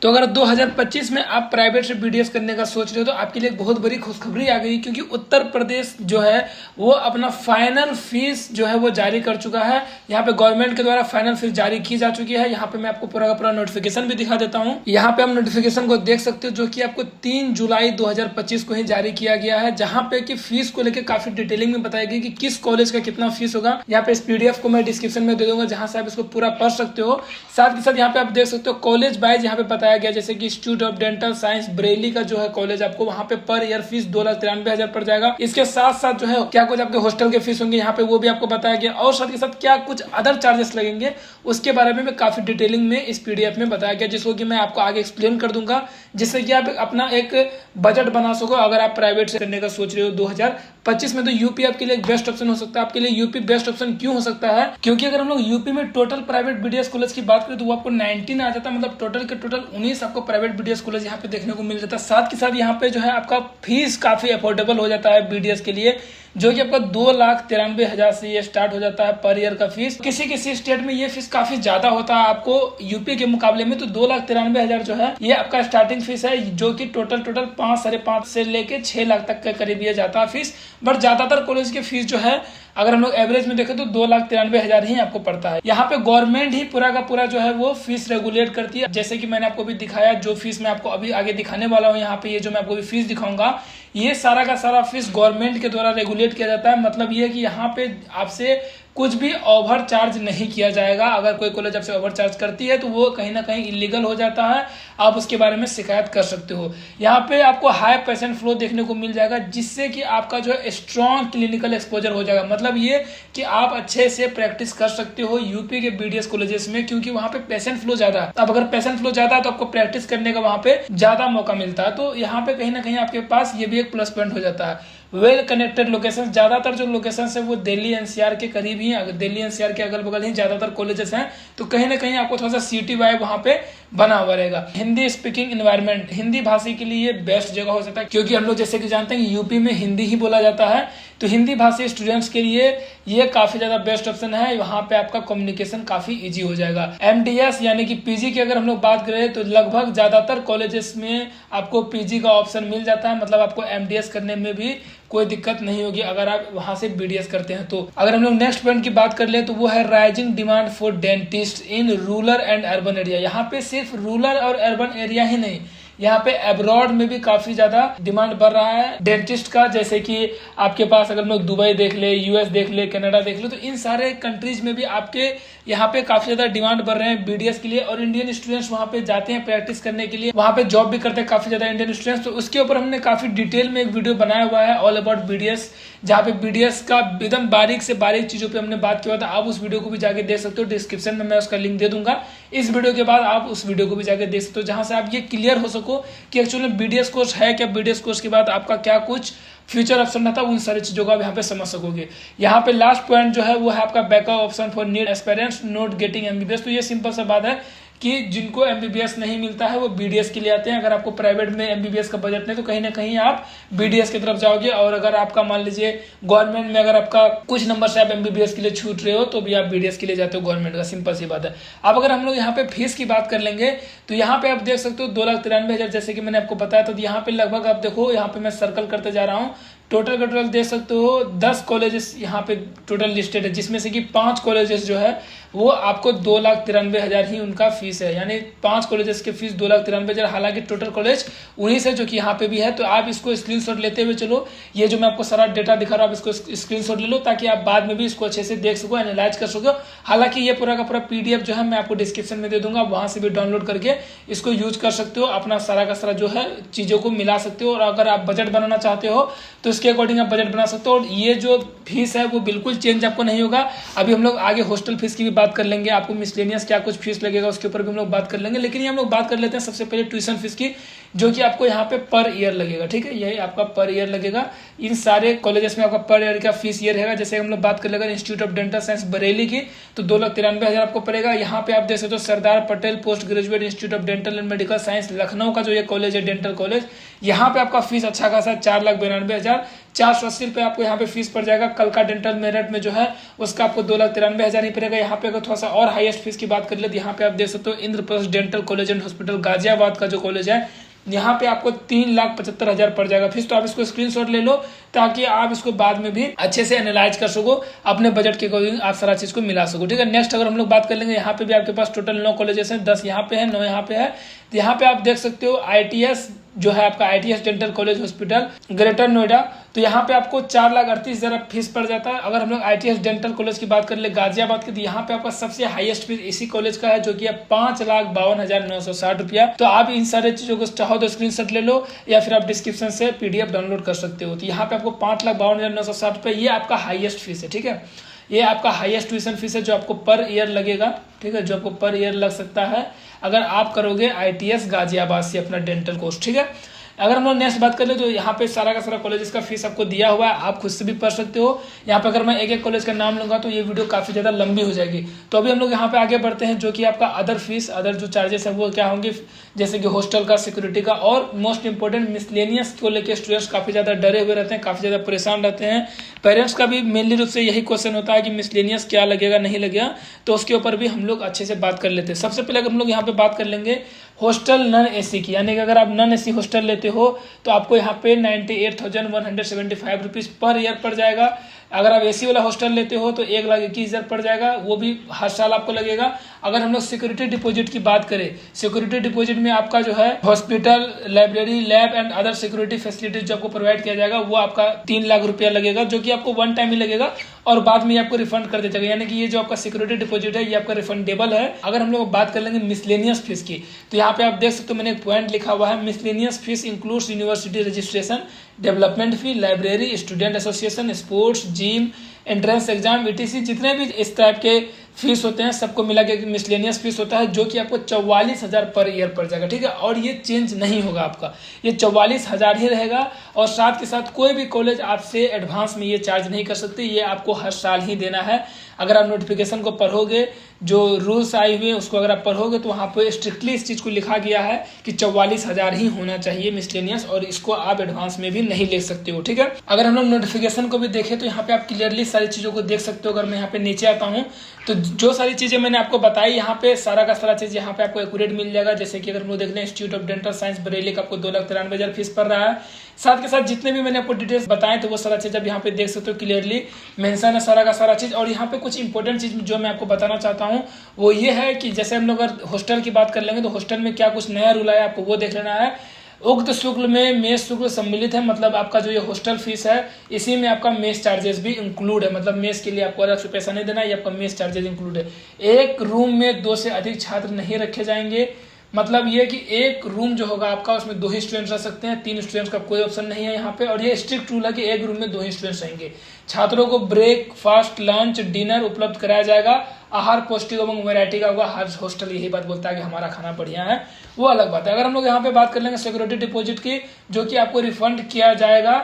तो अगर 2025 में आप प्राइवेट से बीडीएस करने का सोच रहे हो तो आपके लिए एक बहुत बड़ी खुशखबरी आ गई, क्योंकि उत्तर प्रदेश जो है वो अपना फाइनल फीस जो है वो जारी कर चुका है। यहाँ पे गवर्नमेंट के द्वारा फाइनल फीस जारी की जा चुकी है। यहाँ पे मैं आपको पूरा का पूरा नोटिफिकेशन भी दिखा देता हूँ। यहाँ पे आप नोटिफिकेशन को देख सकते हो, जो कि आपको 3 जुलाई 2025 को ही जारी किया गया है, जहाँ पे कि फीस को लेकर काफी डिटेलिंग में बताया गया कि किस कॉलेज का कितना फीस होगा। यहाँ पे इस पीडीएफ को मैं डिस्क्रिप्शन में दे दूंगा, जहाँ से आप इसको पूरा पढ़ सकते हो। साथ ही साथ यहाँ पे आप देख सकते हो कॉलेज वाइज यहाँ पे बताया गया, जैसे कि institute of dental science Bareilly का जो है कॉलेज, आपको वहाँ पे पर ईयर फीस 2,93,000 पड़ जाएगा। इसके साथ साथ जो है क्या कुछ आपके हॉस्टल के फीस होंगे यहाँ पे, वो भी आपको बताया गया, और साथ के साथ क्या कुछ अदर चार्जेस लगेंगे उसके बारे में काफी डिटेलिंग में इस पीडीएफ में बताया गया, जिसको कि मैं आपको आगे एक्सप्लेन कर दूंगा, जिससे कि आप अपना एक बजट बना सको। अगर आप प्राइवेट से करने का सोच रहे हो 2025 में, तो यूपी आपके लिए एक बेस्ट ऑप्शन हो सकता है। आपके लिए यूपी बेस्ट ऑप्शन क्यों हो सकता है? क्योंकि अगर हम लोग यूपी में टोटल प्राइवेट बीडीएस कॉलेज की बात करें तो वो आपको 19 आ जाता है, मतलब टोटल के टोटल 19 आपको प्राइवेट बीडीएस कॉलेज यहाँ पे देखने को मिल जाता है। साथ के साथ यहाँ पे जो है आपका फीस काफी अफोर्डेबल हो जाता है बीडीएस के लिए, जो कि आपका 2,93,000 से ये स्टार्ट हो जाता है पर ईयर का फीस। किसी किसी स्टेट में ये फीस काफी ज्यादा होता है आपको यूपी के मुकाबले में, तो 2,93,000 जो है ये आपका स्टार्टिंग फीस है, जो कि टोटल 5 साढ़े 5 से लेके 6 लाख तक के करीब ये जाता है फीस। बट ज्यादातर कॉलेज की फीस जो है अगर हम लोग एवरेज में देखें तो 2,93,000 ही आपको पड़ता है। यहाँ पे गवर्नमेंट ही पूरा का पूरा जो है वो फीस रेगुलेट करती है, जैसे कि मैंने आपको भी दिखाया, जो फीस मैं आपको अभी आगे दिखाने वाला हूँ। यहाँ पे ये जो मैं आपको भी फीस दिखाऊंगा, ये सारा का सारा फीस गवर्नमेंट के द्वारा रेगुलेट किया जाता है। मतलब ये है कि यहाँ पे आपसे कुछ भी ओवर चार्ज नहीं किया जाएगा। अगर कोई कॉलेज आपसे ओवर चार्ज करती है तो वो कहीं ना कहीं इलीगल हो जाता है, आप उसके बारे में शिकायत कर सकते हो। यहाँ पे आपको हाई पेशेंट फ्लो देखने को मिल जाएगा, जिससे कि आपका जो है स्ट्रॉन्ग क्लिनिकल एक्सपोजर हो जाएगा। मतलब ये कि आप अच्छे से प्रैक्टिस कर सकते हो यूपी के बीडीएस कॉलेजेस में, क्योंकि वहाँ पे पेशेंट फ्लो ज्यादा है। अब अगर पेशेंट फ्लो ज्यादा है तो आपको प्रैक्टिस करने का वहाँ पे ज्यादा मौका मिलता है। तो यहाँ पे कहीं ना कहीं आपके पास ये भी एक प्लस पॉइंट हो जाता है। वेल कनेक्टेड लोकेशन, ज्यादातर जो लोकेशन है वो दिल्ली एनसीआर के करीब ही, दिल्ली एनसीआर के अगल बगल ही ज्यादातर कॉलेजेस हैं, तो कहीं ना कहीं आपको थोड़ा सा सिटी वाइब वहाँ पे बना हुआ रहेगा। हिंदी स्पीकिंग एनवायरनमेंट, हिंदी भाषी के लिए बेस्ट जगह हो सकता है, क्योंकि हम लोग जैसे कि जानते हैं कि यूपी में हिंदी ही बोला जाता है, तो हिंदी भाषी स्टूडेंट्स के लिए ये काफी ज्यादा बेस्ट ऑप्शन है। वहाँ पे आपका कम्युनिकेशन काफी इजी हो जाएगा। एमडीएस यानी कि पीजी की अगर हम लोग बात करें तो लगभग ज्यादातर कॉलेजेस में आपको पीजी का ऑप्शन मिल जाता है, मतलब आपको एमडीएस करने में भी कोई दिक्कत नहीं होगी अगर आप वहां से बीडीएस करते हैं। तो अगर हम लोग नेक्स्ट पॉइंट की बात कर ले तो वो है rising demand for dentist in rural and urban area. यहाँ पे सिर्फ रूरल और अर्बन एरिया ही नहीं, यहाँ पे अब्रॉड में भी काफी ज्यादा डिमांड बढ़ रहा है डेंटिस्ट का। जैसे कि आपके पास अगर लोग दुबई देख ले, यूएस देख ले, कनाडा देख ले, तो इन सारे कंट्रीज में भी आपके यहाँ पे काफी ज्यादा डिमांड बढ़ रहे हैं बीडीएस के लिए, और इंडियन स्टूडेंट्स वहाँ पे जाते हैं प्रैक्टिस करने के लिए, वहाँ पे जॉब भी करते हैं काफी ज्यादा इंडियन स्टूडेंट्स। तो उसके ऊपर हमने काफी डिटेल में एक वीडियो बनाया हुआ है, ऑल अबाउट बीडीएस, जहाँ पे बीडीएस का एकदम बारीक से बारीक चीजों पे हमने बात किया था। आप उस वीडियो को भी जाके देख सकते हो, डिस्क्रिप्शन में मैं उसका लिंक दे दूंगा। इस वीडियो के बाद आप उस वीडियो को भी जाके देख सकते हो, जहां से आप ये क्लियर हो सको कि एक्चुअली बीडीएस कोर्स है क्या, बीडीएस कोर्स के बाद आपका क्या कुछ फ्यूचर ऑप्शन रहता है, उन सारी चीजों को आप यहाँ पे समझ सकोगे। यहाँ पे लास्ट पॉइंट जो है वो है आपका backup option for need aspirants not getting MBBS. तो ये सिंपल सा बात है कि जिनको एमबीबीएस नहीं मिलता है वो बीडीएस के लिए आते हैं। अगर आपको प्राइवेट में एमबीबीएस का बजट नहीं तो कहीं ना कहीं आप बीडीएस की तरफ जाओगे, और अगर आपका मान लीजिए गवर्नमेंट में अगर आपका कुछ नंबर से आप एमबीबीएस के लिए छूट रहे हो तो भी आप बीडीएस के लिए जाते हो गवर्नमेंट का, सिंपल सी बात है। अब अगर हम लोग यहाँ पे फीस की बात कर लेंगे तो यहाँ पे आप देख सकते हो 2,93,000, जैसे कि मैंने आपको बताया था। तो यहाँ पे लगभग आप देखो, यहाँ पे मैं सर्कल करते जा रहा हूँ, टोटल का टोटल देख सकते हो 10 कॉलेजेस यहाँ पे टोटल लिस्टेड है, जिसमें से कि 5 कॉलेजेस जो है वो आपको 2,93,000 ही उनका फीस है। यानी 5 कॉलेजेस की फीस 2,93,000, हालांकि टोटल कॉलेज 19 है जो कि यहाँ पे भी है। तो आप इसको स्क्रीनशॉट लेते हुए चलो, ये जो मैं आपको सारा डेटा दिखा रहा हूँ आप इसको स्क्रीनशॉट ले लो, ताकि आप बाद में भी इसको अच्छे से देख सको, एनालाइज कर सको। हालांकि ये पूरा का पूरा पीडीएफ जो है मैं आपको डिस्क्रिप्शन में दे दूंगा, वहां से भी डाउनलोड करके इसको यूज कर सकते हो, अपना सारा का सारा जो है चीजों को मिला सकते हो। और अगर आप बजट बनाना चाहते हो तो इसके अकॉर्डिंग आप बजट बना सकते हो। और ये जो फीस है वो बिल्कुल चेंज आपको नहीं होगा। अभी हम लोग आगे हॉस्टल फीस की भी बात कर लेंगे, आपको मिसलेनियस क्या कुछ फीस लगेगा उसके ऊपर भी हम लोग बात कर लेंगे। लेकिन ये हम लोग बात कर लेते हैं सबसे पहले ट्यूशन फीस की, जो कि आपको यहाँ पे पर ईयर लगेगा। ठीक है, यही आपका पर ईयर लगेगा। इन सारे कॉलेजेस में आपका पर ईयर का फीस ये रहेगा। जैसे हम लोग बात कर लेंगे institute of dental science Bareilly की, तो 2,93,000 आपको पड़ेगा। यहाँ पे आप देख सकते हो Sardar Patel post graduate institute of dental and medical science Lucknow का जो ये कॉलेज है डेंटल कॉलेज, यहाँ पे आपका फीस अच्छा खासा 4,92,000 480 रुपये आपको यहाँ पे फीस पड़ जाएगा। कल का डेंटल मेरठ में जो है उसका आपको 2,93,000 ही पड़ेगा। यहाँ पे अगर थोड़ा सा और हाईएस्ट फीस की बात कर ले तो यहाँ पे आप देख सकते हो Indraprastha dental college and hospital Ghaziabad का जो कॉलेज है, यहाँ पे आपको 3,75,000 पड़ जाएगा फीस। तो आप इसको स्क्रीनशॉट ले लो ताकि आप इसको बाद में भी अच्छे से एनालाइज कर सको, अपने बजट के अकॉर्डिंग आप सारा चीज को मिला सको, ठीक है। नेक्स्ट अगर हम लोग बात कर लेंगे, यहाँ पे भी आपके पास टोटल 9 कॉलेजेस हैं, 10 यहाँ पे है, 9 यहाँ पे है। तो यहाँ पे आप देख सकते हो ITS जो है आपका ITS dental college hospital greater Noida, तो यहाँ पे आपको 4,38,000 फीस पड़ जाता है। अगर हम लोग ITS डेंटल कॉलेज की बात कर ले गाजियाबाद की, तो यहाँ पे आपका सबसे हाईएस्ट फीस इसी कॉलेज का है जो कि है 5,52,960 रुपया। तो आप इन सारे चीजों को चाहो तो स्क्रीनशॉट ले लो या फिर आप डिस्क्रिप्शन से PDF डाउनलोड कर सकते हो। तो यहाँ पे आपको 5,52,960 रुपये ये आपका हाईएस्ट फीस है, ठीक है। ये आपका हाईएस्ट ट्यूशन फीस है जो आपको पर ईयर लगेगा, ठीक है, जो आपको पर ईयर लग सकता है अगर आप करोगे ITS गाजियाबाद से अपना डेंटल कोर्स, ठीक है। अगर हम लोग नेक्स्ट बात कर ले तो यहाँ पे सारा का सारा कॉलेजेस का फीस आपको दिया हुआ है, आप खुद से भी पढ़ सकते हो। यहाँ पे अगर मैं एक एक कॉलेज का नाम लूंगा तो ये वीडियो काफी ज्यादा लंबी हो जाएगी। तो अभी हम लोग यहाँ पे आगे बढ़ते हैं, जो कि आपका अदर फीस, अदर जो चार्जेस है वो क्या होंगे, जैसे कि हॉस्टल का, सिक्योरिटी का, और मोस्ट इंपोर्टेंट मिसलेनियस को लेकर स्टूडेंट्स काफी ज्यादा डरे हुए रहते हैं, काफी ज्यादा परेशान रहते हैं। पेरेंट्स का भी मेनली रूप से यही क्वेश्चन होता है कि मिसलेनियस क्या लगेगा नहीं लगेगा, तो उसके ऊपर भी हम लोग अच्छे से बात कर लेते हैं। सबसे पहले अगर हम लोग यहाँ पे बात कर लेंगे हॉस्टल नॉन AC की, यानी कि अगर आप नॉन AC हॉस्टल लेते हो तो आपको यहाँ पे 98,175 रुपीज पर ईयर पड़ जाएगा। अगर आप AC वाला हॉस्टल लेते हो तो 1,21,000 पड़ जाएगा, वो भी हर साल आपको लगेगा। अगर हम लोग सिक्योरिटी डिपॉजिट की बात करें, सिक्योरिटी डिपॉजिट में आपका जो है hospital, library, lab and other security facilities जो आपको प्रोवाइड किया जाएगा वो आपका 3 लाख रुपया लगेगा, जो कि आपको वन टाइम ही लगेगा और बाद में आपको रिफंड कर दिया जाएगा। यानी कि ये जो आपका सिक्योरिटी डिपॉजिट है ये आपका रिफंडेबल है। अगर हम लोग बात कर लेंगे मिसलेनियस फीस की, तो यहाँ पे आप देख सकते हो मैंने एक पॉइंट लिखा हुआ है, miscellaneous fees includes university registration, development fee, library, student association, sports, gym, entrance exam, ETC, जितने भी इस टाइप के फीस होते हैं सबको मिला के मिसलेनियस फीस होता है, जो कि आपको 44,000 पर ईयर पड़ जाएगा, ठीक है। और ये चेंज नहीं होगा, आपका ये 44,000 ही रहेगा। और साथ के साथ कोई भी कॉलेज आपसे एडवांस में ये चार्ज नहीं कर सकते, ये आपको हर साल ही देना है। अगर आप नोटिफिकेशन को पढ़ोगे, जो रूल्स आए हुए उसको अगर आप पढ़ोगे तो वहाँ पे स्ट्रिक्टली इस चीज़ को लिखा गया है कि 44,000 ही होना चाहिए मिसलेनियस, और इसको आप एडवांस में भी नहीं ले सकते हो, ठीक है। अगर हम लोग नोटिफिकेशन को भी देखें तो यहाँ पे आप क्लियरली सारी चीज़ों को देख सकते हो। अगर मैं यहाँ पे नीचे आता हूँ तो जो सारी चीज़ें मैंने आपको बताई यहाँ पे सारा का सारा चीज़ यहाँ पे आपको एक्यूरेट मिल जाएगा। जैसे कि अगर हम लोग देख लें institute of dental science Bareilly का आपको 2,93,000 फीस पड़ रहा है। साथ के साथ जितने भी मैंने आपको डिटेल्स बताए तो वो सारा चीज़ आप यहाँ पे देख सकते हो, क्लियरली मेंशन है सारा का सारा चीज़। और यहाँ पे कुछ इंपॉर्टेंट चीज़ जो मैं आपको बताना चाहता हूँ वो ये है कि जैसे हम लोग अगर हॉस्टल की बात कर लेंगे तो हॉस्टल में क्या कुछ नया रूल आया आपको वो देख लेना है। उक्त शुल्क में मेस शुल्क सम्मिलित है, मतलब आपका जो ये हॉस्टल फीस है इसी में आपका मेस चार्जेस भी इंक्लूड है, मतलब मेस के लिए आपको अलग से पैसा नहीं देना, ये आपका मेस चार्जेस इंक्लूड है। एक रूम में 2 से अधिक छात्र नहीं रखे जाएंगे, मतलब ये कि एक रूम जो होगा आपका उसमें 2 ही स्टूडेंट्स रह सकते हैं, 3 स्टूडेंट्स का कोई ऑप्शन नहीं है यहाँ पे। और ये स्ट्रिक्ट रूल है कि एक रूम में 2 ही स्टूडेंट्स रहेंगे। छात्रों को ब्रेकफास्ट, लंच, डिनर उपलब्ध कराया जाएगा। आहार पौष्टिक एवं वैरायटी का होगा। हर हॉस्टल यही बात बोलता है कि हमारा खाना बढ़िया है, वो अलग बात है। अगर हम लोग यहाँ पे बात कर लेंगे सिक्योरिटी डिपॉजिट की, जो कि आपको रिफंड किया जाएगा,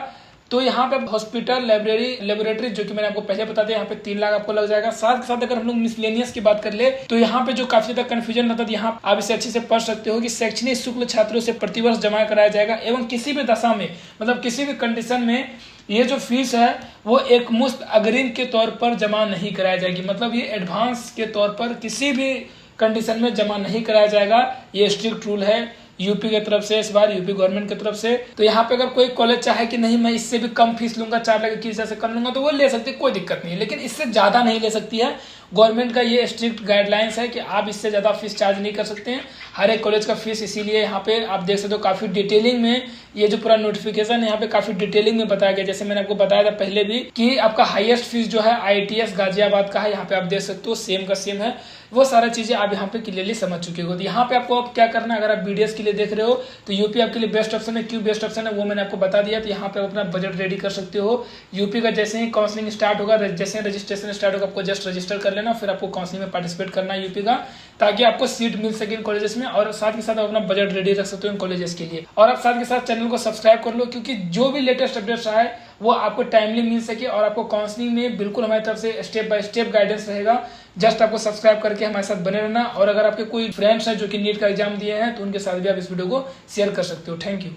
तो यहाँ पे हॉस्पिटल, लाइब्रेरी, लेबोरेटरी, जो कि मैंने आपको पहले बता दिया, यहाँ पे 3 लाख आपको लग जाएगा। साथ के साथ अगर हम लोग मिसलेनियस की बात कर ले तो यहाँ पे जो काफी ज्यादा कंफ्यूजन रहता है, यहाँ आप इसे अच्छे से पढ़ सकते हो कि शैक्षणिक शुल्क छात्रों से प्रतिवर्ष जमा कराया जाएगा एवं किसी भी दशा में, मतलब किसी भी कंडीशन में ये जो फीस है वो एक मुश्त अग्रिम के तौर पर जमा नहीं कराई जाएगी, मतलब ये एडवांस के तौर पर किसी भी कंडीशन में जमा नहीं कराया जाएगा। ये स्ट्रिक्ट रूल है यूपी की तरफ से, इस बार यूपी गवर्नमेंट की तरफ से। तो यहाँ पे अगर कोई कॉलेज चाहे कि नहीं मैं इससे भी कम फीस लूंगा, 4,21,000 से कम लूंगा, तो वो ले सकते, कोई दिक्कत नहीं है, लेकिन इससे ज्यादा नहीं ले सकती है। गवर्नमेंट का ये स्ट्रिक्ट गाइडलाइंस है कि आप इससे ज्यादा फीस चार्ज नहीं कर सकते हैं हर एक कॉलेज का फीस। इसीलिए यहाँ पे आप देख सकते हो काफी डिटेलिंग में ये जो पूरा नोटिफिकेशन है यहाँ पे काफी डिटेलिंग में बताया गया। जैसे मैंने आपको बताया था पहले भी कि आपका हाईएस्ट फीस जो है ITS गाजियाबाद का है, यहाँ पे आप देख सकते हो सेम का सेम है। वो सारा चीजें आप यहाँ पे क्लियरली समझ चुके हो। तो यहाँ पे आपको अब क्या करना है, अगर आप BDS के लिए देख रहे हो तो यूपी आपके लिए बेस्ट ऑप्शन है। क्यों बेस्ट ऑप्शन है वो मैंने आपको बता दिया। तो यहाँ पे अपना बजट रेडी कर सकते हो। यूपी का जैसे ही काउंसलिंग स्टार्ट होगा, जैसे रजिस्ट्रेशन स्टार्ट होगा, आपको जस्ट रजिस्टर कर लेना, फिर आपको काउंसलिंग में पार्टिसिपेट करना है यूपी का, ताकि आपको सीट मिल सके इन कॉलेजेस में। और साथ के साथ अपना बजट रेडी रख सकते हो इन कॉलेजेस के लिए। और आप साथ के साथ चैनल को सब्सक्राइब कर लो, क्योंकि जो भी लेटेस्ट अपडेट्स आए वो आपको टाइमली मिल सके और आपको काउंसलिंग में बिल्कुल हमारी तरफ से स्टेप बाय स्टेप गाइडेंस रहेगा। जस्ट आपको सब्सक्राइब करके हमारे साथ बने रहना। और अगर आपके कोई फ्रेंड्स हैं जो कि नीट का एग्जाम दिए हैं तो उनके साथ भी आप इस वीडियो को शेयर कर सकते हो। Thank you.